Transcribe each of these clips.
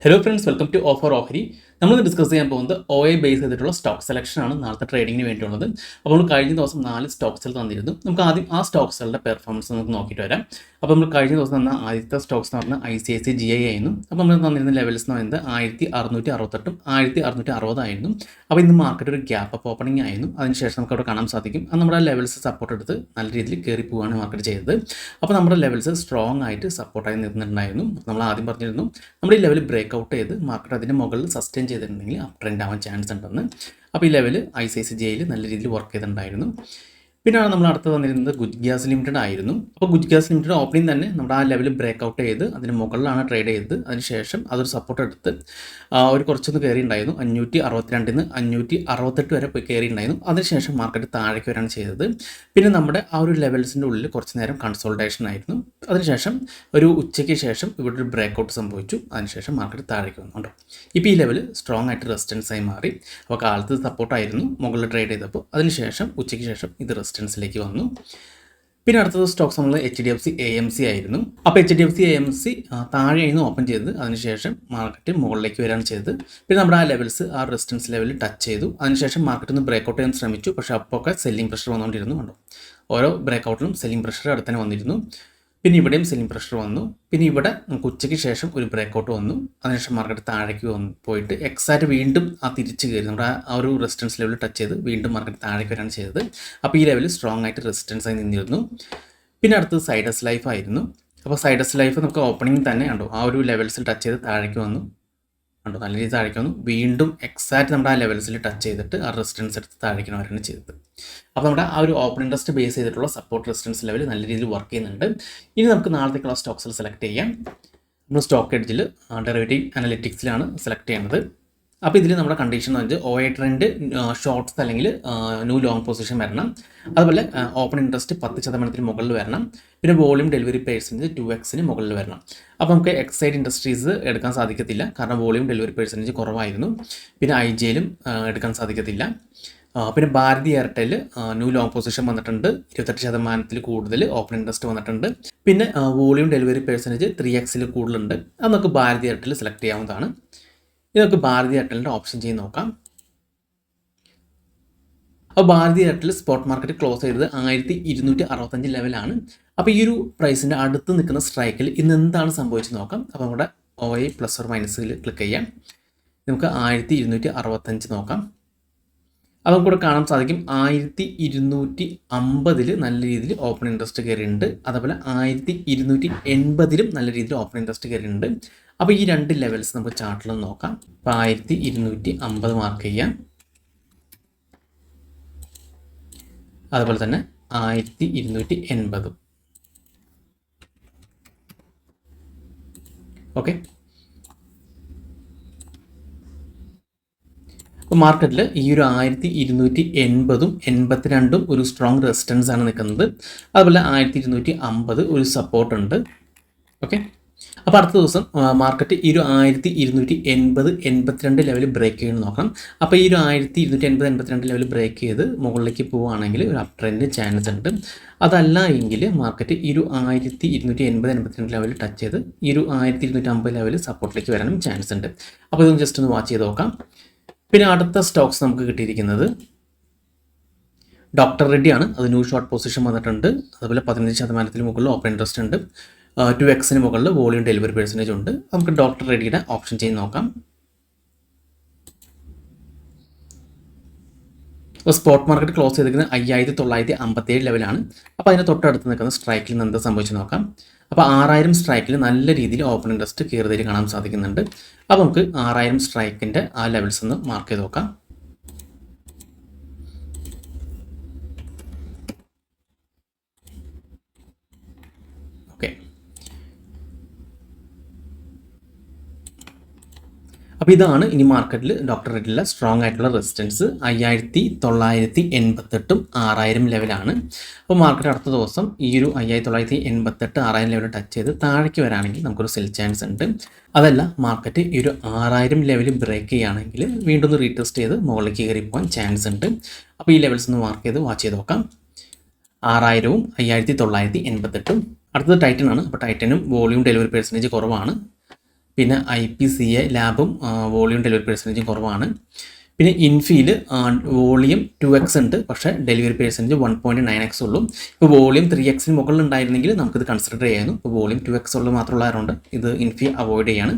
Hello friends, welcome to offer ഓഹരി. നമ്മൾ discuss ചെയ്യാൻ പോകുന്നത് OI ബേസ് ചെയ്തിട്ടുള്ള സ്റ്റോക്ക് സെലക്ഷൻ ആണ് നാളത്തെ ട്രേഡിങ്ങിന് വേണ്ടിയുള്ളത്. അപ്പോൾ നമ്മൾ കഴിഞ്ഞ ദിവസം 4 സ്റ്റോക്സുകൾ തന്നിരുന്നു. നമുക്ക് ആദ്യം ആ സ്റ്റോക്സുകളുടെ പെർഫോമൻസ് നമുക്ക് നോക്കിയിട്ട് വരാം. അപ്പോൾ നമ്മൾ കഴിഞ്ഞ ദിവസം തന്ന ആദ്യത്തെ സ്റ്റോക്സ് എന്ന് പറഞ്ഞാൽ ICICI GI ആയിരുന്നു. അപ്പോൾ നമ്മൾ തന്നിരുന്ന ലെവൽസ് എന്ന് പറയുന്നത് 1668ഉം 1660 ആയിരുന്നു. അപ്പോൾ ഇന്ന് മാർക്കറ്റ് ഒരു ഗ്യാപ്പ് അപ്പ് ഓപ്പണിംഗ് ആയിരുന്നു. അതിനുശേഷം നമുക്ക് അവിടെ കാണാൻ സാധിക്കും അത് നമ്മുടെ ലെവൽസ് സപ്പോർട്ട് എടുത്ത് നല്ല രീതിയിൽ കയറി പോവുകയാണ് മാർക്കറ്റ് ചെയ്തത്. അപ്പോൾ നമ്മുടെ ലെവൽസ് സ്ട്രോങ് ആയിട്ട് സപ്പോർട്ടായി നിന്നിട്ടുണ്ടായിരുന്നു. നമ്മൾ ആദ്യം പറഞ്ഞിരുന്നു നമ്മുടെ ഈ ലെവൽ ബ്രേക്ക് ഔട്ട് ചെയ്ത് മാർക്കറ്റ് അതിൻ്റെ മുകളിൽ സസ്റ്റെയിൻ ചെയ്തിട്ടുണ്ടെങ്കിൽ അപ്പ് ട്രെൻഡ് ആവാൻ ചാൻസ് ഉണ്ടെന്ന്. അപ്പോൾ ഈ ലെവൽ ICICI GIയിൽ നല്ല രീതിയിൽ വർക്ക് ചെയ്തിട്ടുണ്ടായിരുന്നു. പിന്നെയാണ് നമ്മൾ അടുത്ത് വന്നിരുന്നത് ഗുജ് ഗ്യാസ് ലിമിറ്റഡ് ആയിരുന്നു. അപ്പോൾ ഗുജ് ഗ്യാസ് ലിമിറ്റഡ് ഓപ്പണിംഗ് തന്നെ നമ്മുടെ ആ ലെവൽ ബ്രേക്ക് ഔട്ട് ചെയ്ത് അതിന് മുകളിലാണ് ട്രേഡ് ചെയ്തത്. അതിനുശേഷം അതൊരു സപ്പോർട്ട് എടുത്ത് ഒരു കുറച്ചൊന്ന് കയറി ഉണ്ടായിരുന്നു. 562 568 വരെ പോയി കയറി ഉണ്ടായിരുന്നു. അതിനുശേഷം മാർക്കറ്റ് താഴേക്ക് വരാണ് ചെയ്തത്. പിന്നെ നമ്മുടെ ആ ഒരു ലെവൽസിൻ്റെ ഉള്ളിൽ കുറച്ച് നേരം കൺസോൾട്ടേഷൻ ആയിരുന്നു. അതിനുശേഷം ഒരു ഉച്ചയ്ക്ക് ശേഷം ഇവിടെ ഒരു ബ്രേക്ക് ഔട്ട് സംഭവിച്ചു. അതിനുശേഷം മാർക്കറ്റ് താഴേക്ക് വന്നുണ്ടോ. ഇപ്പോൾ ഈ ലെവൽ സ്ട്രോങ് ആയിട്ട് റെസിസ്റ്റൻസ് ആയി മാറി. അപ്പോൾ കാലത്ത് സപ്പോർട്ടായിരുന്നു മുകളിൽ ട്രേഡ് ചെയ്തപ്പോൾ. അതിനുശേഷം ഉച്ചയ്ക്ക് ശേഷം ഇത് റെസിസ്റ്റൻസിലേക്ക് വന്നു. പിന്നെ അടുത്തത് സ്റ്റോക്സ് നമ്മൾ HDFC AMC ആയിരുന്നു. അപ്പോൾ HDFC AMC താഴെയായിരുന്നു ഓപ്പൺ ചെയ്തത്. അതിനുശേഷം മാർക്കറ്റ് മുകളിലേക്ക് വരികയാണ് ചെയ്തത്. പിന്നെ നമ്മുടെ ആ ലെവൽസ് ആ റെസിസ്റ്റൻസ് ലെവലിൽ ടച്ച് ചെയ്തു. അതിനുശേഷം മാർക്കറ്റ് ഒന്ന് ബ്രേക്ക് ഔട്ട് ചെയ്യാൻ ശ്രമിച്ചു. പക്ഷേ അപ്പോൾ സെല്ലിംഗ് പ്രഷർ വന്നുകൊണ്ടിരുന്നു. കണ്ടോ, ഓരോ ബ്രേക്ക് ഔട്ടിലും സെല്ലിംഗ് പ്രഷർ അടുത്ത് തന്നെ വന്നിരുന്നു. പിന്നെ ഇവിടെയും സെല്ലിംഗ് പ്രഷർ വന്നു. പിന്നെ ഇവിടെ നമുക്ക് ഉച്ചയ്ക്ക് ശേഷം ഒരു ബ്രേക്ക് ഔട്ട് വന്നു. അതിനുശേഷം മാർക്കറ്റ് താഴേക്ക് പോയിട്ട് എക്സാക്റ്റ് വീണ്ടും തിരിച്ച് കയറി നമ്മുടെ ആ ഒരു റെസിസ്റ്റൻസ് ലെവൽ ടച്ച് ചെയ്ത് വീണ്ടും മാർക്കറ്റ് താഴേക്ക് വരാണ് ചെയ്തത്. അപ്പോൾ ഈ ലെവലിൽ സ്ട്രോങ് ആയിട്ട് റെസിസ്റ്റൻസ് ആയി നിന്നിരുന്നു. പിന്നെ അടുത്തത് സൈഡസ് ലൈഫ് ആയിരുന്നു. അപ്പോൾ സൈഡസ് ലൈഫ് നമുക്ക് ഓപ്പണിംഗ് തന്നെ ഉണ്ടോ ആ ഒരു ലെവൽസിൽ ടച്ച് ചെയ്ത് താഴേക്ക് വന്നു. ഉണ്ടോ, നല്ല രീതിയിൽ താഴേക്ക് വന്നു. വീണ്ടും എക്സാക്റ്റ് നമ്മുടെ ആ ലെവൽസിൽ ടച്ച് ചെയ്തിട്ട് ആ റെസിസ്റ്റൻസ് എടുത്ത് താഴേക്കാണ് വരാണ് ചെയ്തത്. അപ്പോൾ നമ്മുടെ ആ ഒരു ഓപ്പൺ ഇൻട്രസ്റ്റ് ബേസ് ചെയ്തിട്ടുള്ള സപ്പോർട്ട് റെസിസ്റ്റൻസ് ലെവൽ നല്ല രീതിയിൽ വർക്ക് ചെയ്യുന്നുണ്ട്. ഇനി നമുക്ക് നാളത്തേക്കുള്ള സ്റ്റോക്സിൽ സെലക്ട് ചെയ്യാം. നമ്മൾ സ്റ്റോക്ക് എഡ്ജിൽ ഡെറിവേറ്റീവ് അനലിറ്റിക്സിലാണ് സെലക്ട് ചെയ്യുന്നത്. അപ്പോൾ ഇതിൽ നമ്മുടെ കണ്ടീഷൻ എന്ന് വെച്ചാൽ OI ട്രെൻഡ് ഷോർട്ട്സ് അല്ലെങ്കിൽ ന്യൂ ലോങ് പൊസിഷൻ വരണം. അതുപോലെ ഓപ്പൺ ഇൻട്രസ്റ്റ് 10% മുകളിൽ വരണം. പിന്നെ വോളിയം ഡെലിവറി പേഴ്സൻറ്റേജ് 2x മുകളിൽ വരണം. അപ്പോൾ നമുക്ക് എക്സൈഡ് ഇൻഡസ്ട്രീസ് എടുക്കാൻ സാധിക്കത്തില്ല, കാരണം വോളിയം ഡെലിവറി പേഴ്സൻറ്റേജ് കുറവായിരുന്നു. പിന്നെ IGയിലും എടുക്കാൻ സാധിക്കത്തില്ല. പിന്നെ Bharti Airtel new long position വന്നിട്ടുണ്ട്. 28% കൂടുതൽ ഓപ്പൺ ഇൻട്രസ്റ്റ് വന്നിട്ടുണ്ട്. പിന്നെ വോളിയം ഡെലിവറി പേഴ്സൻറ്റേജ് 3x കൂടുതലുണ്ട്. അത് നമുക്ക് ഭാരതി എയർടെൽ സെലക്ട് ചെയ്യാവുന്നതാണ്. ഇത് നമുക്ക് ഭാരതി എയർടെലിൻ്റെ ഓപ്ഷൻ ചെയ്ത് നോക്കാം. അപ്പോൾ Bharti Airtel spot market close ചെയ്തത് 1265 ലെവലാണ്. അപ്പോൾ ഈ ഒരു പ്രൈസിൻ്റെ അടുത്ത് നിൽക്കുന്ന സ്ട്രൈക്കിൽ ഇന്ന് എന്താണ് സംഭവിച്ചത് നോക്കാം. അപ്പോൾ നമ്മുടെ OI പ്ലസ് ഓർ മൈനസിൽ ക്ലിക്ക് ചെയ്യാം. നമുക്ക് 1265 നോക്കാം. അത് നമുക്കിവിടെ കാണാൻ സാധിക്കും 1250 നല്ല രീതിയിൽ ഓപ്പൺ ഇൻട്രസ്റ്റ് കയറിയിട്ടുണ്ട്. അതുപോലെ 1280 നല്ല രീതിയിൽ ഓപ്പൺ ഇൻട്രസ്റ്റ് കയറിയിട്ടുണ്ട്. അപ്പോൾ ഈ രണ്ട് ലെവൽസ് നമുക്ക് ചാർട്ടിൽ നോക്കാം. അപ്പോൾ 1250 മാർക്ക് ചെയ്യാം. അതുപോലെ തന്നെ 1280. ഓക്കെ, അപ്പോൾ മാർക്കറ്റിൽ ഈ ഒരു 1280ഉം 82ഉം ഒരു സ്ട്രോങ് റെസിസ്റ്റൻസ് ആണ് നിൽക്കുന്നത്. അതുപോലെ 1250 ഒരു സപ്പോർട്ട് ഉണ്ട്. ഓക്കെ, അപ്പോൾ അടുത്ത ദിവസം മാർക്കറ്റ് ഈ ഒരു 1280 82 ലെവൽ ബ്രേക്ക് ചെയ്യുന്നത് നോക്കണം. അപ്പോൾ ഈ ഒരു 1280 82 ലെവൽ ബ്രേക്ക് ചെയ്ത് മുകളിലേക്ക് പോവുകയാണെങ്കിൽ ഒരു അപ് ട്രെൻഡ് ചാൻസ് ഉണ്ട്. അതല്ല എങ്കിൽ മാർക്കറ്റ് ഈ ഒരു 1280 82 ലെവൽ ടച്ച് ചെയ്ത് ഈ ഒരു 1250 ലെവൽ സപ്പോർട്ടിലേക്ക് വരാനും ചാൻസ് ഉണ്ട്. അപ്പോൾ ഇതൊന്ന് ജസ്റ്റ് ഒന്ന് വാച്ച് ചെയ്ത് നോക്കാം. പിന്നെ അടുത്ത സ്റ്റോക്സ് നമുക്ക് കിട്ടിയിരിക്കുന്നത് ഡോക്ടർ റെഡ്ഡിയാണ്. അത് ന്യൂ ഷോർട്ട് പൊസിഷൻ വന്നിട്ടുണ്ട്. അതുപോലെ 15% മുകളിൽ ഓപ്പൺ ഇൻട്രസ്റ്റ് ഉണ്ട്. 2x മുകളിൽ വോളിയം ഡെലിവറി പെർസെൻറ്റേജ് ഉണ്ട്. നമുക്ക് ഡോക്ടർ റെഡ്ഡിയുടെ ഓപ്ഷൻ ചെയ്ത് നോക്കാം. അപ്പോൾ സ്പോട്ട് മാർക്കറ്റ് ക്ലോസ് ചെയ്തിരിക്കുന്നത് 5957 ലെവലാണ്. അപ്പോൾ അതിന് തൊട്ടടുത്ത് നിൽക്കുന്ന സ്ട്രൈക്കിൽ നിന്ന് എന്താ സംഭവിച്ച് നോക്കാം. അപ്പോൾ 6000 സ്ട്രൈക്കിൽ നല്ല രീതിയിൽ ഓപ്പൺ ഇൻട്രസ്റ്റ് കയറിയതിൽ കാണാൻ സാധിക്കുന്നുണ്ട്. അപ്പോൾ നമുക്ക് 6000 സ്ട്രൈക്കിൻ്റെ ആ ലെവൽസ് ഒന്ന് മാർക്ക് ചെയ്ത് നോക്കാം. ഓക്കെ, അപ്പോൾ ഇതാണ് ഇനി മാർക്കറ്റിൽ ഡോക്ടർ റെഡ്ഡിലെ സ്ട്രോങ് ആയിട്ടുള്ള റെസിസ്റ്റൻസ് 5988ഉം 6000 ലെവലാണ്. അപ്പോൾ മാർക്കറ്റ് അടുത്ത ദിവസം ഈ ഒരു 5988 6000 ലെവൽ ടച്ച് ചെയ്ത് താഴേക്ക് വരാണെങ്കിൽ നമുക്കൊരു സെൽ ചാൻസ് ഉണ്ട്. അതല്ല മാർക്കറ്റ് ഈ ഒരു 6000 ലെവൽ ബ്രേക്ക് ചെയ്യുകയാണെങ്കിൽ വീണ്ടും ഒന്ന് റീടെസ്റ്റ് ചെയ്ത് മുകളിലേക്ക് കയറി പോകാൻ ചാൻസ് ഉണ്ട്. അപ്പോൾ ഈ ലെവൽസ് ഒന്ന് മാർക്ക് ചെയ്ത് വാച്ച് ചെയ്ത് നോക്കാം. 6000ഉം 5988ഉം. അടുത്തത് ടൈറ്റൻ ആണ്. അപ്പോൾ ടൈറ്റനും വോളിയം ഡെലിവറി പെർസെൻറ്റേജ് കുറവാണ്. പിന്നെ IPCA ലാബും വോളിയം ഡെലിവറി പെർസെൻറ്റേജും കുറവാണ്. പിന്നെ ഇൻഫിയിൽ വോളിയം 2x ഉണ്ട്, പക്ഷേ ഡെലിവറി പെർസെൻറ്റേജ് 1.9x ഉള്ളൂ. ഇപ്പോൾ വോളിയം 3xന് മുകളിൽ ഉണ്ടായിരുന്നെങ്കിൽ നമുക്കിത് കൺസിഡർ ചെയ്യായിരുന്നു. ഇപ്പോൾ വോളിയം 2x ഉള്ളത് മാത്രമുള്ളതുകൊണ്ട് ഇത് ഇൻഫി അവോയ്ഡ് ചെയ്യാണ്.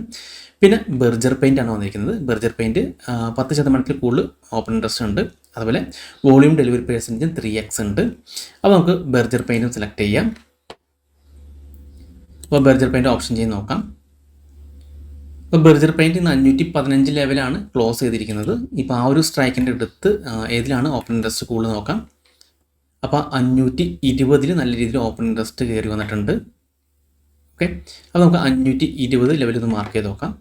പിന്നെ ബെർജർ പെയിൻ്റ് ആണ് വന്നിരിക്കുന്നത്. ബെർജർ പെയിൻറ്റ് 10% കൂടുതൽ ഓപ്പൺ ഇൻട്രസ്റ്റ് ഉണ്ട്. അതുപോലെ വോളിയം ഡെലിവറി പെർസെൻറ്റേജും 3x ഉണ്ട്. അപ്പോൾ നമുക്ക് ബെർജർ പെയിൻറ്റും സെലക്ട് ചെയ്യാം. അപ്പോൾ ബെർജർ പെയിൻറ്റ് ഓപ്ഷൻ ചെയ്ത് നോക്കാം. ഇപ്പോൾ ബെർജർ പെയിൻറ്റ് ഇന്ന് 515 ലെവലാണ് ക്ലോസ് ചെയ്തിരിക്കുന്നത്. ഇപ്പോൾ ആ ഒരു സ്ട്രൈക്കിൻ്റെ അടുത്ത് ഏതിലാണ് ഓപ്പൺ ഇൻട്രസ്റ്റ് കൂടുതൽ നോക്കാം. അപ്പോൾ 520 നല്ല രീതിയിൽ ഓപ്പൺ ഇൻട്രസ്റ്റ് കയറി വന്നിട്ടുണ്ട്. ഓക്കെ, അപ്പോൾ നമുക്ക് 520 ലെവലിൽ ഒന്ന് മാർക്ക് ചെയ്ത് നോക്കാം.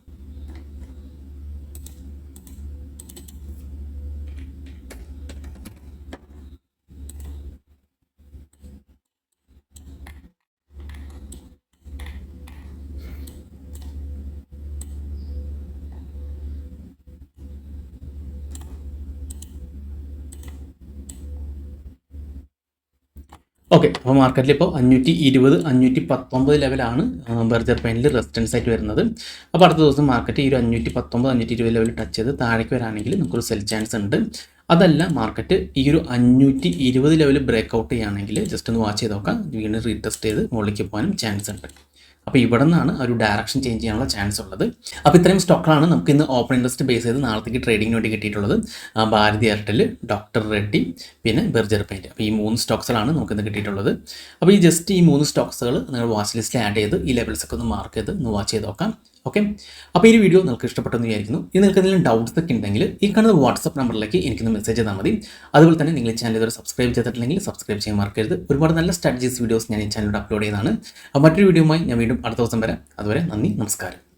ഓക്കെ, അപ്പോൾ മാർക്കറ്റിൽ ഇപ്പോൾ 520, 519 ലെവലാണ് ബെർജർ പെയിൻറ്റിൽ റെസിസ്റ്റൻസ് ആയിട്ട് വരുന്നത്. അപ്പോൾ അടുത്ത ദിവസം മാർക്കറ്റ് ഈ ഒരു 519, 520 ലെവൽ ടച്ച് ചെയ്ത് താഴേക്ക് വരാണെങ്കിൽ നമുക്കൊരു സെൽ ചാൻസ് ഉണ്ട്. അതല്ല മാർക്കറ്റ് ഈ ഒരു 520 ലെവൽ ബ്രേക്ക് ഔട്ട് ചെയ്യുകയാണെങ്കിൽ ജസ്റ്റ് ഒന്ന് വാച്ച് ചെയ്ത് നോക്കാം, വീണ്ടും റീടെസ്റ്റ് ചെയ്ത് മുകളിലേക്ക് പോകാനും ചാൻസ് ഉണ്ട്. അപ്പോൾ ഇവിടെ നിന്നാണ് ഒരു ഡയറക്ഷൻ ചേഞ്ച് ചെയ്യാനുള്ള ചാൻസ് ഉള്ളത്. അപ്പോൾ ഇത്രയും സ്റ്റോക്കുകളാണ് നമുക്ക് ഇന്ന് ഓപ്പൺ ഇൻട്രസ്റ്റ് ബേസ് ചെയ്ത് നാളത്തേക്ക് ട്രേഡിങ്ങിന് വേണ്ടി കിട്ടിയിട്ടുള്ളത്. ഭാരതി എയർടെൽ, ഡോക്ടർ റെഡ്ഡി, പിന്നെ ബെർജർ പെയിൻറ്റ്. അപ്പോൾ ഈ 3 സ്റ്റോക്സുകളാണ് നമുക്കിന്ന് കിട്ടിയിട്ടുള്ളത്. അപ്പോൾ ഈ ജസ്റ്റ് ഈ 3 സ്റ്റോക്സുകൾ നിങ്ങൾ വാച്ച് ലിസ്റ്റിൽ ആഡ് ചെയ്ത് ഈ ലെവൽസൊക്കെ ഒന്ന് മാർക്ക് ചെയ്ത് ഒന്ന് വാച്ച് ചെയ്ത് നോക്കാം. ഓക്കെ, അപ്പോൾ ഈ വീഡിയോ നിങ്ങൾക്ക് ഇഷ്ടപ്പെട്ടെന്ന് വിചാരിക്കുന്നു. ഇനി നിങ്ങൾക്ക് എന്തെങ്കിലും ഡൗട്ട്സ് ഒക്കെ ഉണ്ടെങ്കിൽ ഈ കാണുന്ന വാട്സപ്പ് നമ്പറിലേക്ക് എനിക്കൊന്ന് മെസ്സേജ് ചെയ്താൽ മതി. അതുപോലെ തന്നെ നിങ്ങൾ ഈ ചാനൽ ഇതുവരെ സബ്സ്ക്രൈബ് ചെയ്തിട്ടില്ലെങ്കിൽ സബ്സ്ക്രൈബ് ചെയ്യാൻ മറക്കരുത്. ഒരുപാട് നല്ല സ്ട്രാറ്റജീസ് വീഡിയോസ് ഞാൻ ഈ ചാനലിൽ അപ്ലോഡ് ചെയ്യുന്നതാണ്. അപ്പോൾ മറ്റൊരു വീഡിയോയുമായി ഞാൻ വീണ്ടും അടുത്ത ദിവസം വരാം. അതുവരെ നന്ദി, നമസ്കാരം.